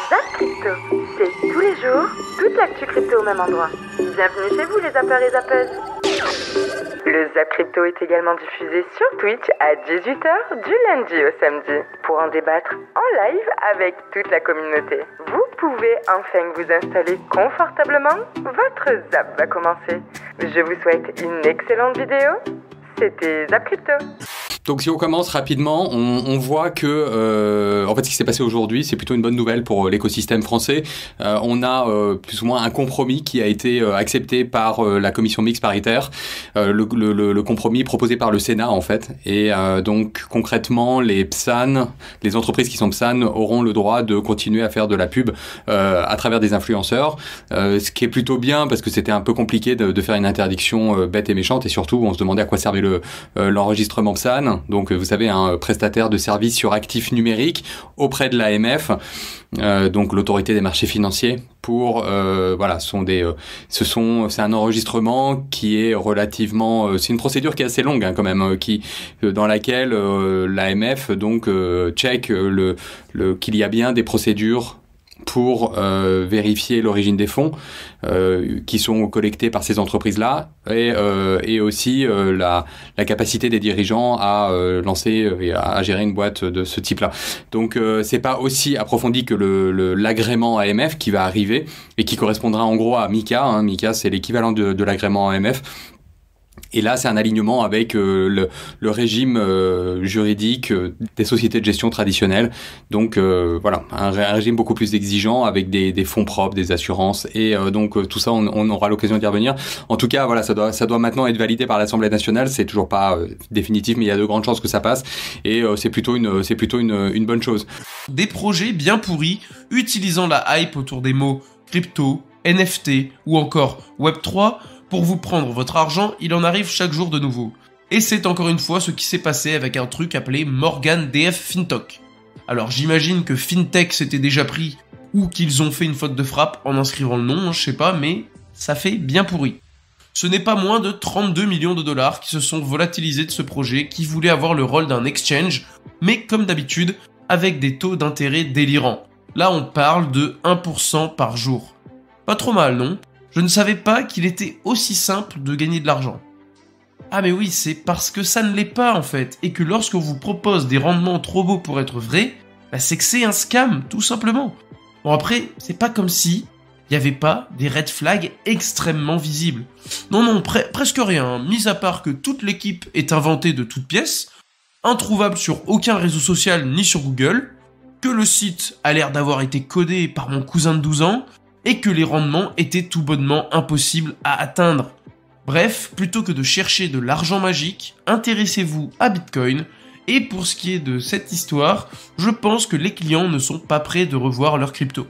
Zap Crypto, c'est tous les jours, toute l'actu crypto au même endroit. Bienvenue chez vous les zappeurs et zappeuses. Le Zap Crypto est également diffusé sur Twitch à 18h du lundi au samedi. Pour en débattre en live avec toute la communauté. Vous pouvez enfin vous installer confortablement. Votre Zap va commencer. Je vous souhaite une excellente vidéo. C'était Zap Crypto. Donc si on commence rapidement, on voit que en fait ce qui s'est passé aujourd'hui, c'est plutôt une bonne nouvelle pour l'écosystème français. On a plus ou moins un compromis qui a été accepté par la commission mixte paritaire, le compromis proposé par le Sénat en fait. Et donc concrètement, les PSAN, les entreprises qui sont PSAN auront le droit de continuer à faire de la pub à travers des influenceurs, ce qui est plutôt bien parce que c'était un peu compliqué de faire une interdiction bête et méchante et surtout on se demandait à quoi servait l'enregistrement PSAN. Donc, vous savez, un prestataire de services sur actifs numériques auprès de l'AMF, donc l'autorité des marchés financiers. Pour voilà, c'est un enregistrement qui est relativement, c'est une procédure qui est assez longue hein, quand même, dans laquelle l'AMF donc check qu'il y a bien des procédures pour vérifier l'origine des fonds qui sont collectés par ces entreprises-là et aussi la capacité des dirigeants à lancer et à gérer une boîte de ce type-là. Donc c'est pas aussi approfondi que l'agrément AMF qui va arriver et qui correspondra en gros à MiCA. Hein. MiCA, c'est l'équivalent de l'agrément AMF. Et là, c'est un alignement avec le régime juridique des sociétés de gestion traditionnelles. Donc voilà, un régime beaucoup plus exigeant avec des fonds propres, des assurances. Et donc tout ça, on aura l'occasion d'y revenir. En tout cas, voilà, ça doit maintenant être validé par l'Assemblée nationale. C'est toujours pas définitif, mais il y a de grandes chances que ça passe. Et c'est plutôt une bonne chose. Des projets bien pourris, utilisant la hype autour des mots crypto, NFT ou encore Web3, pour vous prendre votre argent, il en arrive chaque jour de nouveau. Et c'est encore une fois ce qui s'est passé avec un truc appelé Morgan DF Fintok. Alors j'imagine que Fintech s'était déjà pris, ou qu'ils ont fait une faute de frappe en inscrivant le nom, je sais pas, mais ça fait bien pourri. Ce n'est pas moins de 32 millions de dollars qui se sont volatilisés de ce projet qui voulait avoir le rôle d'un exchange, mais comme d'habitude, avec des taux d'intérêt délirants. Là on parle de 1% par jour. Pas trop mal, non ? Je ne savais pas qu'il était aussi simple de gagner de l'argent. Ah mais oui, c'est parce que ça ne l'est pas en fait, et que lorsqu'on vous propose des rendements trop beaux pour être vrais, bah c'est que c'est un scam, tout simplement. Bon après, c'est pas comme si il n'y avait pas des red flags extrêmement visibles. Non, presque rien, mis à part que toute l'équipe est inventée de toutes pièces, introuvable sur aucun réseau social ni sur Google, que le site a l'air d'avoir été codé par mon cousin de 12 ans, et que les rendements étaient tout bonnement impossibles à atteindre. Bref, plutôt que de chercher de l'argent magique, intéressez-vous à Bitcoin, et pour ce qui est de cette histoire, je pense que les clients ne sont pas prêts de revoir leur crypto.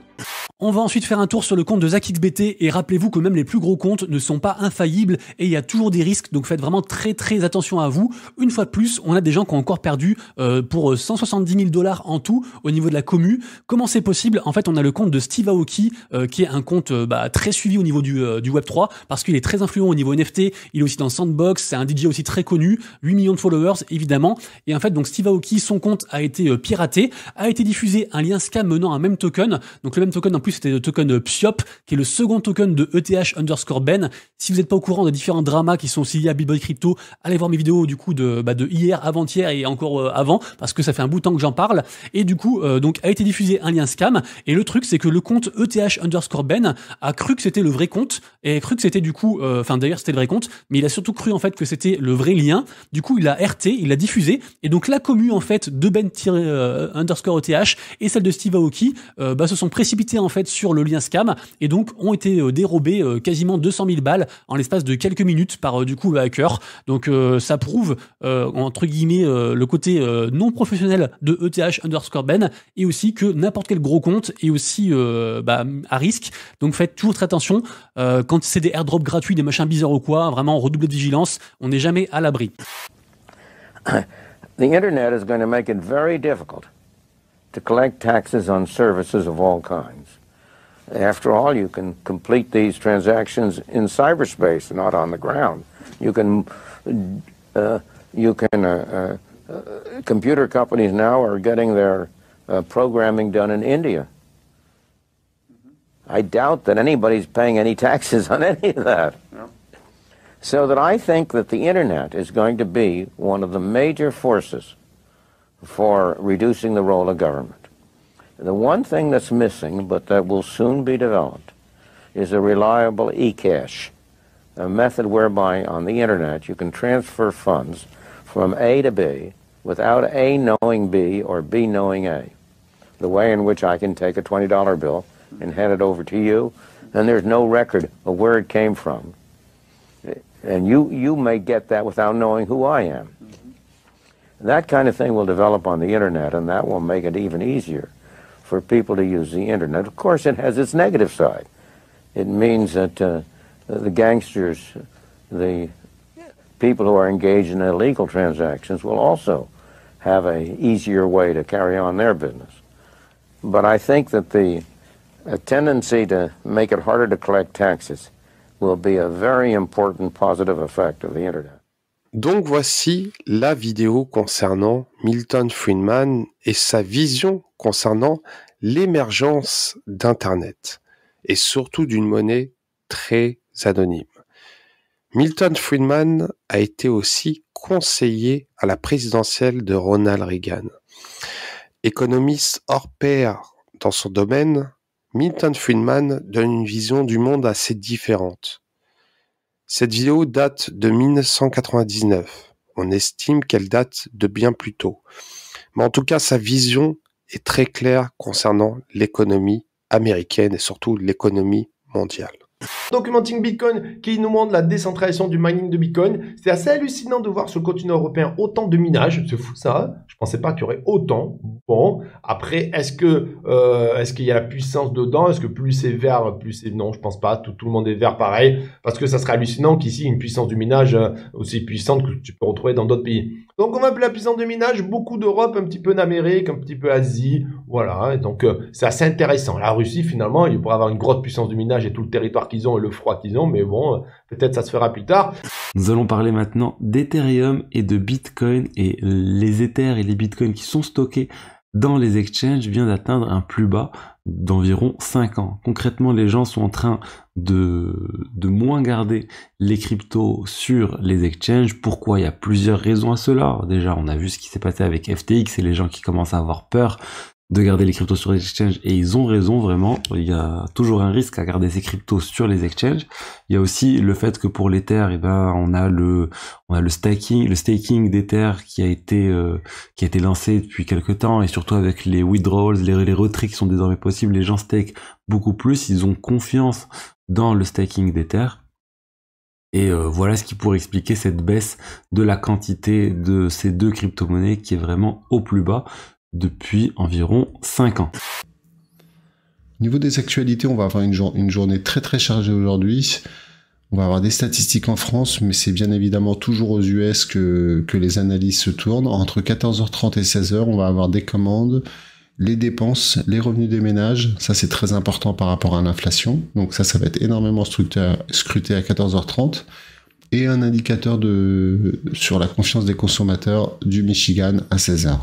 On va ensuite faire un tour sur le compte de ZachXBT et rappelez-vous que même les plus gros comptes ne sont pas infaillibles et il y a toujours des risques, donc faites vraiment très très attention à vous. Une fois de plus, on a des gens qui ont encore perdu pour 170 000 $ en tout au niveau de la commu. Comment c'est possible? En fait, on a le compte de Steve Aoki qui est un compte très suivi au niveau du Web3 parce qu'il est très influent au niveau NFT, il est aussi dans Sandbox, c'est un DJ aussi très connu, 8 millions de followers évidemment. Et en fait, donc Steve Aoki, son compte a été piraté, a été diffusé un lien scam menant à un même token, donc le même token en plus c'était le token PSIOP, qui est le second token de ETH_Ben. Si vous n'êtes pas au courant des différents dramas qui sont aussi liés à Bitboy Crypto, allez voir mes vidéos du coup de hier, avant-hier et encore avant, parce que ça fait un bout de temps que j'en parle. Et du coup, donc a été diffusé un lien scam. Et le truc, c'est que le compte ETH_Ben a cru que c'était le vrai compte et cru que c'était du coup, d'ailleurs c'était le vrai compte, mais il a surtout cru en fait que c'était le vrai lien. Du coup, il a RT, il a diffusé. Et donc la commu en fait de Ben_ETH et celle de Steve Aoki se sont précipités en fait sur le lien scam et donc ont été dérobés quasiment 200 000 balles en l'espace de quelques minutes par du coup le hacker. Donc ça prouve entre guillemets le côté non professionnel de ETH_Ben et aussi que n'importe quel gros compte est aussi à risque. Donc faites toujours très attention quand c'est des airdrops gratuits, des machins bizarres ou quoi, vraiment redoubler de vigilance, on n'est jamais à l'abri. The internet is going to make it very difficult to collect taxes on services of all kinds. After all, you can complete these transactions in cyberspace, not on the ground. Computer companies now are getting their programming done in India. I doubt that anybody's paying any taxes on any of that. No. So that I think that the internet is going to be one of the major forces for reducing the role of government. The one thing that's missing, but that will soon be developed, is a reliable e-cash, a method whereby on the internet you can transfer funds from A to B without A knowing B or B knowing A. The way in which I can take a $20 bill and hand it over to you, and there's no record of where it came from. And you may get that without knowing who I am. That kind of thing will develop on the internet, and that will make it even easier for people to use the internet. Of course, it has its negative side. It means that the gangsters, the people who are engaged in illegal transactions will also have an easier way to carry on their business. But I think that a tendency to make it harder to collect taxes will be a very important positive effect of the internet. Donc voici la vidéo concernant Milton Friedman et sa vision concernant l'émergence d'Internet et surtout d'une monnaie très anonyme. Milton Friedman a été aussi conseiller à la présidentielle de Ronald Reagan. Économiste hors pair dans son domaine, Milton Friedman donne une vision du monde assez différente. Cette vidéo date de 1999. On estime qu'elle date de bien plus tôt. Mais en tout cas, sa vision est très claire concernant l'économie américaine et surtout l'économie mondiale. Documenting Bitcoin qui nous montre la décentralisation du mining de Bitcoin. C'est assez hallucinant de voir sur le continent européen autant de minage. C'est fou ça. Je pensais pas qu'il y aurait autant. Bon, après, est-ce qu'il y a la puissance dedans? Est-ce que plus c'est vert, plus c'est... Non, je pense pas. Tout le monde est vert pareil. Parce que ça serait hallucinant qu'ici, une puissance du minage aussi puissante que tu peux retrouver dans d'autres pays. Donc, on va appeler la puissance de minage beaucoup d'Europe, un petit peu d'Amérique, un petit peu Asie. Voilà. Et donc, c'est assez intéressant. La Russie, finalement, il pourrait avoir une grosse puissance du minage et tout le territoire qu'ils ont et le froid qu'ils ont. Mais bon, peut-être ça se fera plus tard. Nous allons parler maintenant d'Ethereum et de Bitcoin, et les Ethers et les Bitcoins qui sont stockés dans les exchanges viennent d'atteindre un plus bas d'environ 5 ans. Concrètement, les gens sont en train de moins garder les cryptos sur les exchanges. Pourquoi? Il y a plusieurs raisons à cela. Déjà, on a vu ce qui s'est passé avec FTX et les gens qui commencent à avoir peur de garder les cryptos sur les exchanges, et ils ont raison vraiment. Il y a toujours un risque à garder ces cryptos sur les exchanges. Il y a aussi le fait que pour l'Ether, on a le staking d'Ether qui a été lancé depuis quelques temps, et surtout avec les withdrawals, les retraits qui sont désormais possibles, les gens stake beaucoup plus, ils ont confiance dans le staking d'Ether. Et voilà ce qui pourrait expliquer cette baisse de la quantité de ces deux crypto-monnaies qui est vraiment au plus bas depuis environ 5 ans. Au niveau des actualités, on va avoir une journée très très chargée aujourd'hui. On va avoir des statistiques en France, mais c'est bien évidemment toujours aux US que les analyses se tournent. Entre 14h30 et 16h, on va avoir des commandes, les dépenses, les revenus des ménages. Ça, c'est très important par rapport à l'inflation. Donc ça va être énormément scruté à 14h30. Et un indicateur sur la confiance des consommateurs du Michigan à 16h.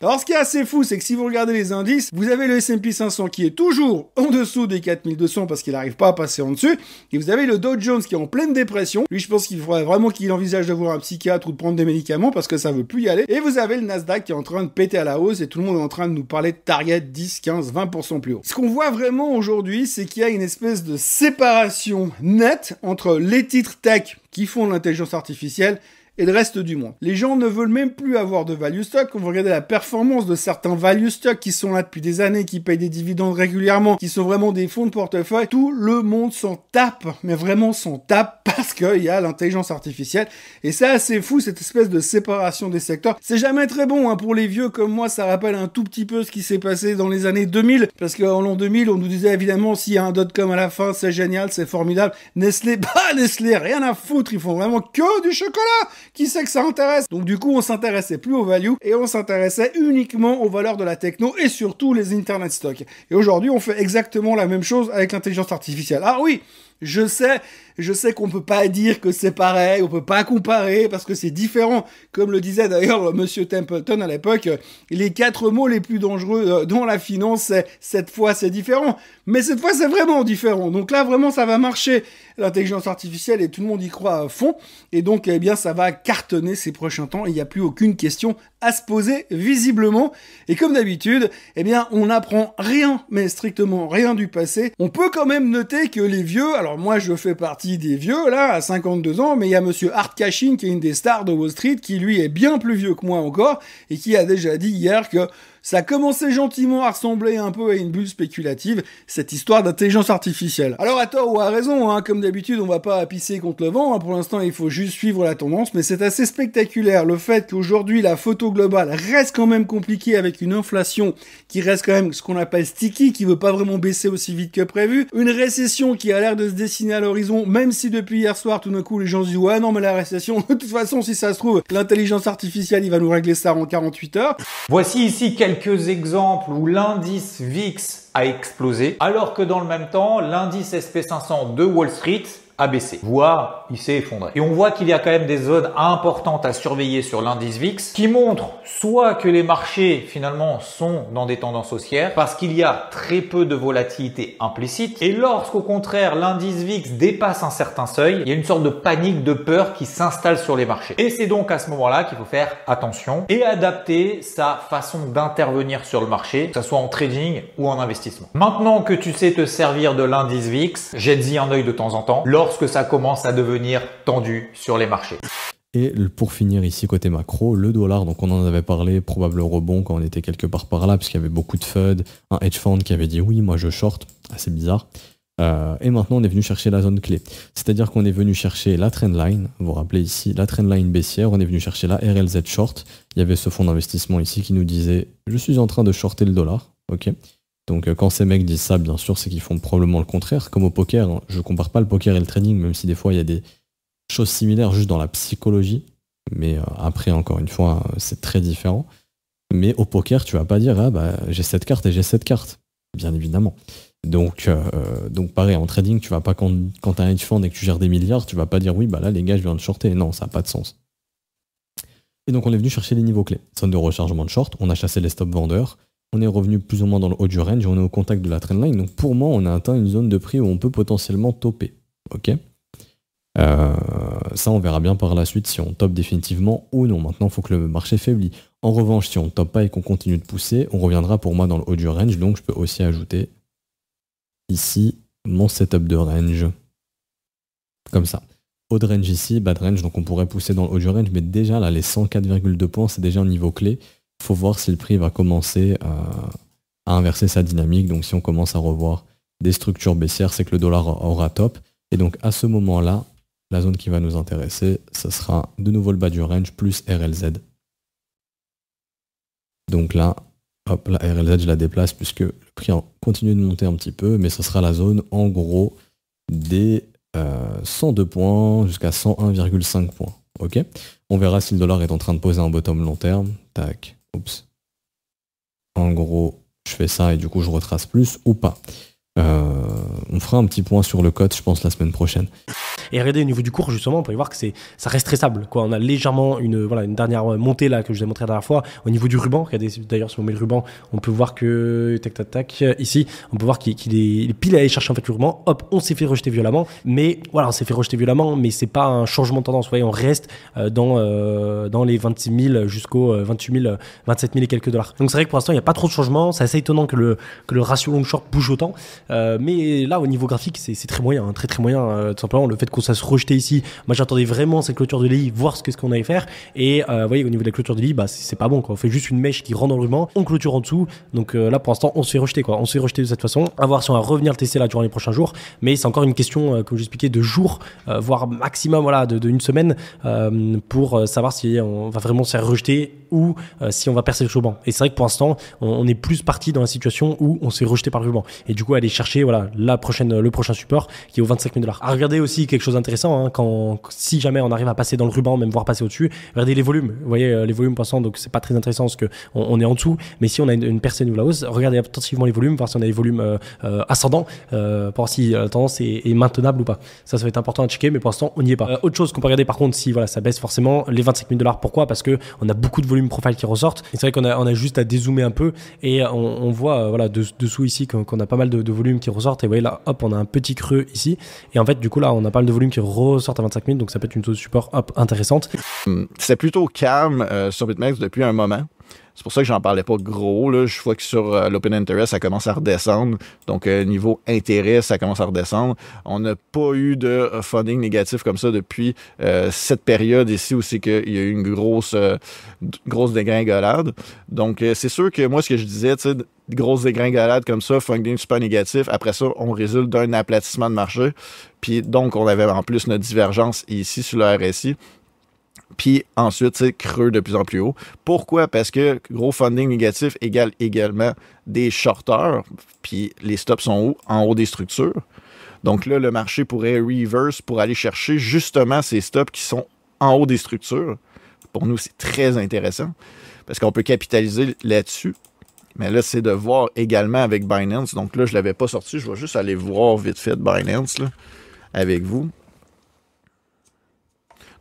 Alors ce qui est assez fou, c'est que si vous regardez les indices, vous avez le S&P 500 qui est toujours en dessous des 4200 parce qu'il n'arrive pas à passer en dessus, et vous avez le Dow Jones qui est en pleine dépression. Lui, je pense qu'il faudrait vraiment qu'il envisage de voir un psychiatre ou de prendre des médicaments parce que ça veut plus y aller. Et vous avez le Nasdaq qui est en train de péter à la hausse et tout le monde est en train de nous parler de target 10, 15, 20% plus haut. Ce qu'on voit vraiment aujourd'hui, c'est qu'il y a une espèce de séparation nette entre les titres tech qui font de l'intelligence artificielle et le reste du monde. Les gens ne veulent même plus avoir de value stock. Quand vous regardez la performance de certains value stock qui sont là depuis des années, qui payent des dividendes régulièrement, qui sont vraiment des fonds de portefeuille, tout le monde s'en tape, mais vraiment s'en tape parce qu'il y a l'intelligence artificielle. Et c'est assez fou, cette espèce de séparation des secteurs. C'est jamais très bon, hein. Pour les vieux comme moi, ça rappelle un tout petit peu ce qui s'est passé dans les années 2000, parce qu'en l'an 2000, on nous disait évidemment s'il y a un .com à la fin, c'est génial, c'est formidable. Nestlé, Nestlé, rien à foutre, ils font vraiment que du chocolat. Qui sait que ça intéresse? Donc du coup, on s'intéressait plus aux value et on s'intéressait uniquement aux valeurs de la techno et surtout les internet stocks. Et aujourd'hui, on fait exactement la même chose avec l'intelligence artificielle. Ah oui, Je sais qu'on peut pas dire que c'est pareil, on peut pas comparer parce que c'est différent. Comme le disait d'ailleurs monsieur Templeton à l'époque, les 4 mots les plus dangereux dans la finance, c'est cette fois c'est différent. Mais cette fois c'est vraiment différent. Donc là vraiment ça va marcher l'intelligence artificielle et tout le monde y croit à fond. Et donc eh bien ça va cartonner ces prochains temps. Il n'y a plus aucune question à se poser visiblement. Et comme d'habitude, eh bien on n'apprend rien, mais strictement rien du passé. On peut quand même noter que les vieux, alors moi je fais partie des vieux là, à 52 ans, mais il y a monsieur Art Cashin qui est une des stars de Wall Street, qui lui est bien plus vieux que moi encore, et qui a déjà dit hier que ça commençait gentiment à ressembler un peu à une bulle spéculative, cette histoire d'intelligence artificielle. Alors à tort ou à raison, hein, comme d'habitude, on va pas pisser contre le vent, hein, pour l'instant il faut juste suivre la tendance, mais c'est assez spectaculaire le fait qu'aujourd'hui la photo globale reste quand même compliquée avec une inflation qui reste quand même ce qu'on appelle sticky, qui veut pas vraiment baisser aussi vite que prévu, une récession qui a l'air de se dessiner à l'horizon, même si depuis hier soir tout d'un coup les gens se disent ouais non mais la récession, de toute façon si ça se trouve, l'intelligence artificielle il va nous régler ça en 48 heures. Voici ici quelques exemples où l'indice VIX a explosé, alors que dans le même temps, l'indice SP500 de Wall Street a baissé, voire il s'est effondré. Et on voit qu'il y a quand même des zones importantes à surveiller sur l'indice VIX qui montrent soit que les marchés finalement sont dans des tendances haussières parce qu'il y a très peu de volatilité implicite, et lorsqu'au contraire l'indice VIX dépasse un certain seuil, il y a une sorte de panique, de peur qui s'installe sur les marchés. Et c'est donc à ce moment-là qu'il faut faire attention et adapter sa façon d'intervenir sur le marché, que ce soit en trading ou en investissement. Maintenant que tu sais te servir de l'indice VIX, jette-y un œil de temps en temps lorsque ça commence à devenir tendu sur les marchés. Et pour finir ici côté macro, le dollar, donc on en avait parlé, probable rebond quand on était quelque part par là, puisqu'il y avait beaucoup de FUD, un hedge fund qui avait dit oui, moi je short, assez bizarre. Et maintenant on est venu chercher la zone clé. C'est-à-dire qu'on est venu chercher la trendline, vous vous rappelez ici, la trendline baissière, on est venu chercher la RLZ short. Il y avait ce fonds d'investissement ici qui nous disait je suis en train de shorter le dollar, ok. Donc quand ces mecs disent ça, bien sûr, c'est qu'ils font probablement le contraire. Comme au poker, hein. Je compare pas le poker et le trading, même si des fois il y a des choses similaires juste dans la psychologie. Mais après, encore une fois, c'est très différent. Mais au poker, tu vas pas dire ah bah j'ai cette carte et j'ai cette carte, bien évidemment. Donc pareil, en trading, tu vas pas quand t'as un hedge fund et que tu gères des milliards, tu vas pas dire oui bah là les gars je viens de shorter. Non, ça n'a pas de sens. Et donc on est venu chercher les niveaux clés. Zone de rechargement de short, on a chassé les stop vendeurs. On est revenu plus ou moins dans le haut du range, on est au contact de la trendline. Donc pour moi, on a atteint une zone de prix où on peut potentiellement topper. Ok. Ça, on verra bien par la suite si on top définitivement ou non. Maintenant, il faut que le marché faiblit. En revanche, si on top pas et qu'on continue de pousser, on reviendra pour moi dans le haut du range. Donc je peux aussi ajouter ici mon setup de range. Comme ça. Haut de range ici, bas de range. Donc on pourrait pousser dans le haut du range. Mais déjà, là, les 104,2 points, c'est déjà un niveau clé. Il faut voir si le prix va commencer à inverser sa dynamique. Donc si on commence à revoir des structures baissières, c'est que le dollar aura top. Et donc à ce moment-là, la zone qui va nous intéresser, ce sera de nouveau le bas du range plus RLZ. Donc là, hop, la RLZ, je la déplace puisque le prix continue de monter un petit peu, mais ce sera la zone en gros des 102 points jusqu'à 101,5 points. Ok. On verra si le dollar est en train de poser un bottom long terme. Tac. Oups. En gros, je fais ça et du coup je retrace plus ou pas. On fera un petit point sur le code, je pense, la semaine prochaine. Et regardez au niveau du cours, justement, on peut y voir que ça reste très stable, quoi. On a légèrement une dernière montée là que je vous ai montré la dernière fois au niveau du ruban. Regardez, d'ailleurs, si on met le ruban, on peut voir que tac, ici, on peut voir qu'il est pile à aller chercher en fait le ruban. Hop, on s'est fait rejeter violemment, mais voilà, on s'est fait rejeter violemment, mais c'est pas un changement de tendance. Vous voyez, on reste dans les 26 000 jusqu'aux 28 000, 27 000 et quelques dollars. Donc c'est vrai que pour l'instant, il n'y a pas trop de changements. C'est assez étonnant que le ratio long short bouge autant. Mais là, au niveau graphique, c'est très moyen, hein, très moyen. Tout simplement, le fait qu'on ça se rejeter ici, moi j'attendais vraiment cette clôture de l'EI, voir ce qu'on allait faire. Et vous voyez, au niveau de la clôture de l'EI, bah, c'est pas bon, quoi. On fait juste une mèche qui rentre dans le ruban, on clôture en dessous. Donc là, pour l'instant, on se fait rejeter, quoi. On se fait rejeter de cette façon. À voir si on va revenir le tester là durant les prochains jours. Mais c'est encore une question, comme j'expliquais, de jours, voire maximum voilà, de une semaine, pour savoir si on va vraiment se faire rejeter ou si on va percer le ruban. Et c'est vrai que pour l'instant, on est plus parti dans la situation où on s'est rejeté par le ruban. Et du coup, aller chercher voilà, le prochain support qui est aux 25 000 $. À regarder aussi quelque chose chose d'intéressant, hein, si jamais on arrive à passer dans le ruban, même voire passer au-dessus, regardez les volumes. Vous voyez les volumes passant, donc c'est pas très intéressant parce que on est en dessous. Mais si on a une percée de la hausse, regardez attentivement les volumes, voir si on a les volumes ascendants, pour voir si la tendance est maintenable ou pas. Ça va être important à checker, mais pour l'instant on n'y est pas. Autre chose qu'on peut regarder par contre, si voilà ça baisse forcément, les 25 000 $. Pourquoi? Parce que on a beaucoup de volume profile qui ressortent. Et c'est vrai qu'on a juste à dézoomer un peu et on voit voilà dessous ici qu'on a pas mal de volume qui ressortent. Et vous voyez là, hop, on a un petit creux ici. Et en fait, du coup là, on a pas mal de volume qui ressortent à 25 000, donc ça peut être une zone de support intéressante. C'est plutôt calme sur BitMEX depuis un moment. C'est pour ça que j'en parlais pas gros. Là. Je vois que sur l'Open Interest, ça commence à redescendre. Donc, niveau intérêt, ça commence à redescendre. On n'a pas eu de funding négatif comme ça depuis cette période ici où c'est qu'il y a eu une grosse dégringolade. Donc, c'est sûr que moi, ce que je disais, tu sais, grosse dégringolade comme ça, funding super négatif. Après ça, on résulte d'un aplatissement de marché. Puis donc, on avait en plus notre divergence ici sur le RSI. Puis ensuite, c'est creux de plus en plus haut. Pourquoi? Parce que gros funding négatif égale également des shorteurs, puis les stops sont en haut des structures. Donc là, le marché pourrait reverse pour aller chercher justement ces stops qui sont en haut des structures. Pour nous, c'est très intéressant parce qu'on peut capitaliser là-dessus. Mais là, c'est de voir également avec Binance. Donc là, je ne l'avais pas sorti. Je vais juste aller voir vite fait Binance là, avec vous.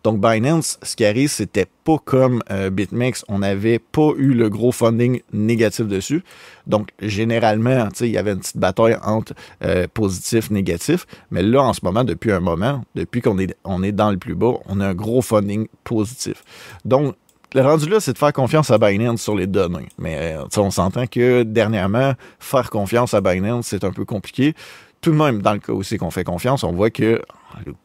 Donc, Binance, ce qui arrive, c'était pas comme BitMEX. On n'avait pas eu le gros funding négatif dessus. Donc, généralement, il y avait une petite bataille entre positif et négatif. Mais là, en ce moment, depuis qu'on est dans le plus bas, on a un gros funding positif. Donc, le rendu là, c'est de faire confiance à Binance sur les données. Mais on s'entend que dernièrement, faire confiance à Binance, c'est un peu compliqué. Tout de même, dans le cas où c'est qu'on fait confiance, on voit que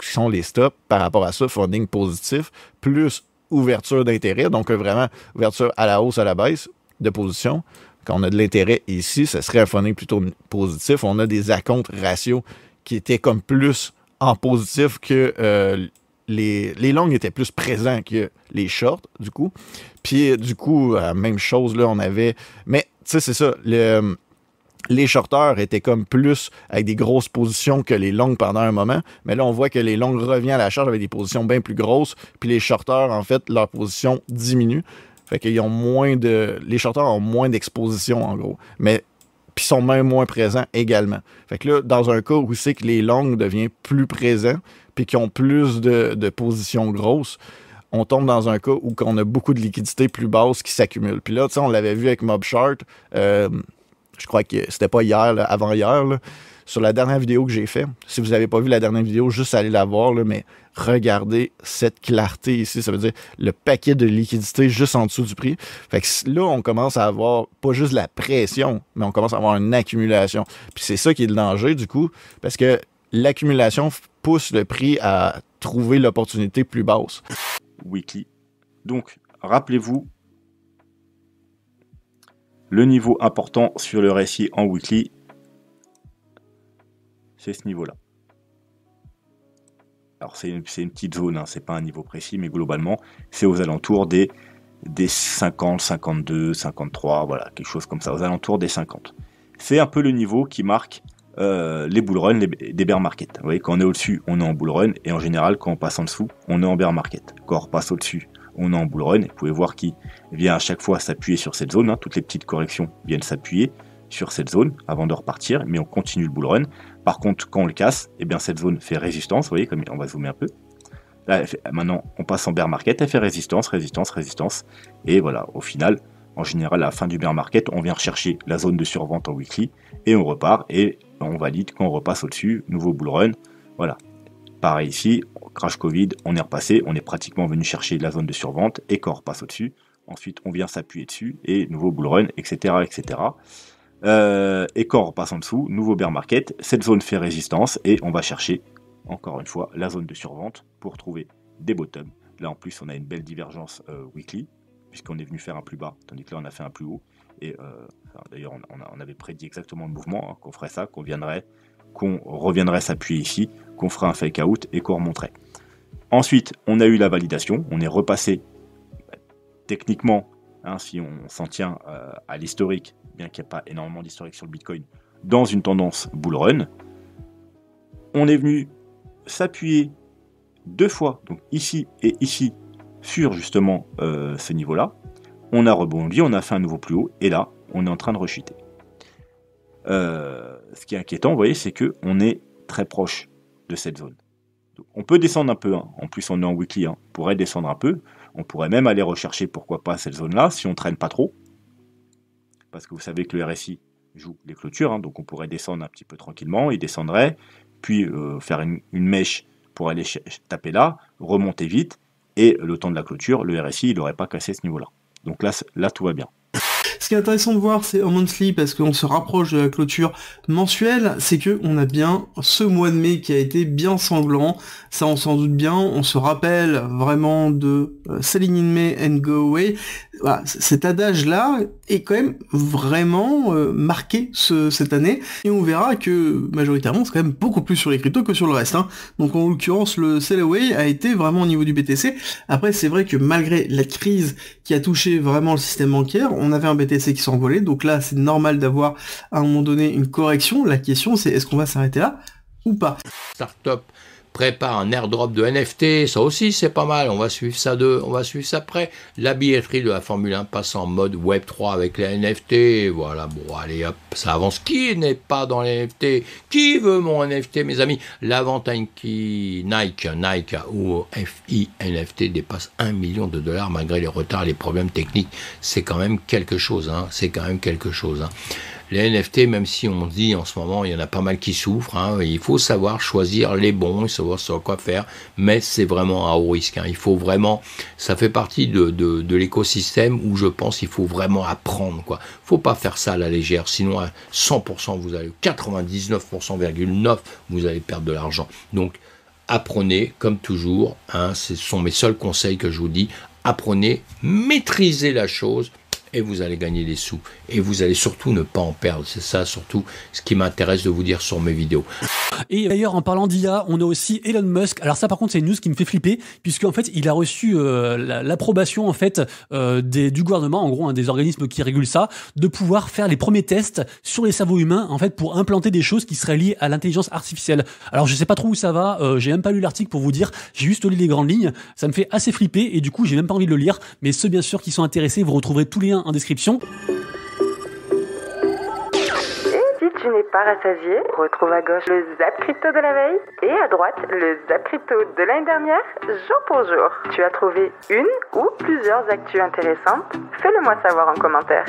qui sont les stops par rapport à ça, funding positif, plus ouverture d'intérêt, donc vraiment ouverture à la hausse, à la baisse de position. Quand on a de l'intérêt ici, ce serait un funding plutôt positif. On a des acomptes ratios qui étaient comme plus en positif que les longs étaient plus présents que les shorts, du coup. Puis, du coup, même chose, là, on avait... Mais, tu sais, c'est ça, les shorteurs étaient comme plus avec des grosses positions que les longues pendant un moment. Mais là, on voit que les longues reviennent à la charge avec des positions bien plus grosses. Puis les shorteurs, en fait, leur position diminue. Fait qu'ils ont les shorteurs ont moins d'exposition, en gros. Mais puis sont même moins présents également. Fait que là, dans un cas où c'est que les longues deviennent plus présents puis qu'ils ont plus de positions grosses, on tombe dans un cas où on a beaucoup de liquidités plus basses qui s'accumulent. Puis là, tu sais, on l'avait vu avec MobChart. Je crois que c'était pas hier, là, avant-hier, là, sur la dernière vidéo que j'ai faite. Si vous n'avez pas vu la dernière vidéo, juste allez la voir, là, mais regardez cette clarté ici. Ça veut dire le paquet de liquidité juste en dessous du prix. Fait que là, on commence à avoir pas juste la pression, mais on commence à avoir une accumulation. Puis c'est ça qui est le danger, du coup, parce que l'accumulation pousse le prix à trouver l'opportunité plus basse. Weekly. Donc, rappelez-vous, le niveau important sur le RSI en weekly, c'est ce niveau-là. Alors c'est une petite zone, hein, c'est pas un niveau précis, mais globalement, c'est aux alentours des 50, 52, 53, voilà, quelque chose comme ça, aux alentours des 50. C'est un peu le niveau qui marque les bull runs des bear market. Vous voyez, quand on est au-dessus, on est en bull run, et en général, quand on passe en dessous, on est en bear market. Quand on repasse au-dessus, on est en bull run. Vous pouvez voir qu'il vient à chaque fois s'appuyer sur cette zone. Hein. Toutes les petites corrections viennent s'appuyer sur cette zone avant de repartir, mais on continue le bull run. Par contre, quand on le casse, eh bien cette zone fait résistance. Vous voyez, comme on va zoomer un peu. Là, maintenant, on passe en bear market, elle fait résistance, résistance, résistance. Et voilà, au final, en général, à la fin du bear market, on vient rechercher la zone de survente en weekly et on repart et on valide quand on repasse au-dessus, nouveau bull run. Voilà. Pareil ici, crash Covid, on est repassé, on est pratiquement venu chercher la zone de survente et quand on repasse au-dessus, ensuite on vient s'appuyer dessus et nouveau bull run, etc. etc. Et quand on repasse en dessous, nouveau bear market, cette zone fait résistance et on va chercher encore une fois la zone de survente pour trouver des bottoms. Là en plus on a une belle divergence weekly puisqu'on est venu faire un plus bas, tandis que là on a fait un plus haut. Et d'ailleurs on avait prédit exactement le mouvement, hein, qu'on ferait ça, qu'on reviendrait s'appuyer ici, qu'on ferait un fake out et qu'on remonterait. Ensuite, on a eu la validation, on est repassé techniquement, hein, si on s'en tient à l'historique, bien qu'il n'y ait pas énormément d'historique sur le Bitcoin, dans une tendance bull run. On est venu s'appuyer 2 fois, donc ici et ici, sur justement ce niveau-là. On a rebondi, on a fait un nouveau plus haut, et là, on est en train de rechuter. Ce qui est inquiétant, vous voyez, c'est qu'on est très proche de cette zone. Donc, on peut descendre un peu, hein. En plus on est en weekly, hein. On pourrait descendre un peu, on pourrait même aller rechercher, pourquoi pas, cette zone-là, si on traîne pas trop. Parce que vous savez que le RSI joue les clôtures, hein, donc on pourrait descendre un petit peu tranquillement, il descendrait, puis faire une mèche pour aller taper là, remonter vite, et le temps de la clôture, le RSI, il n'aurait pas cassé ce niveau-là. Donc là, tout va bien. Ce qui est intéressant de voir, c'est en monthly, parce qu'on se rapproche de la clôture mensuelle, c'est que on a bien ce mois de mai qui a été bien sanglant. Ça, on s'en doute bien. On se rappelle vraiment de Selling in May and Go Away. Voilà, cet adage-là est quand même vraiment marqué cette année. Et on verra que, majoritairement, c'est quand même beaucoup plus sur les cryptos que sur le reste, hein. Donc, en l'occurrence, le sell away a été vraiment au niveau du BTC. Après, c'est vrai que malgré la crise qui a touché vraiment le système bancaire, on avait un BTC qui s'envolait. Donc là, c'est normal d'avoir, à un moment donné, une correction. La question, c'est est-ce qu'on va s'arrêter là ou pas? Startup prépare un airdrop de NFT, ça aussi c'est pas mal, on va suivre ça près. La billetterie de la Formule 1 passe en mode Web3 avec les NFT, voilà, bon allez hop, ça avance. Qui n'est pas dans les NFT? Qui veut mon NFT, mes amis? La vente Nike ou FI NFT dépasse $1 million malgré les retards et les problèmes techniques. C'est quand même quelque chose, hein. Les NFT, même si on dit en ce moment, il y en a pas mal qui souffrent, hein, il faut savoir choisir les bons, savoir sur quoi faire, mais c'est vraiment à haut risque, hein. Il faut vraiment, ça fait partie de l'écosystème où je pense qu'il faut vraiment apprendre, quoi. Faut pas faire ça à la légère, sinon à 100%, vous allez, 99,9%, vous allez perdre de l'argent. Donc, apprenez, comme toujours, hein, ce sont mes seuls conseils que je vous dis, apprenez, maîtrisez la chose, et vous allez gagner des sous. Et vous allez surtout ne pas en perdre. C'est ça surtout ce qui m'intéresse de vous dire sur mes vidéos. Et d'ailleurs, en parlant d'IA, on a aussi Elon Musk. Alors ça, par contre, c'est une news qui me fait flipper, puisqu'en fait, il a reçu l'approbation en fait du gouvernement, en gros, des organismes qui régulent ça, de pouvoir faire les premiers tests sur les cerveaux humains, en fait, pour implanter des choses qui seraient liées à l'intelligence artificielle. Alors, je sais pas trop où ça va. J'ai même pas lu l'article pour vous dire. J'ai juste lu les grandes lignes. Ça me fait assez flipper et du coup, j'ai même pas envie de le lire. Mais ceux, bien sûr, qui sont intéressés, vous retrouverez tous les liens en description. Si tu n'es pas rassasié, retrouve à gauche le Zap Crypto de la veille et à droite le Zap Crypto de l'année dernière, jour pour jour. Tu as trouvé une ou plusieurs actus intéressantes? Fais-le moi savoir en commentaire.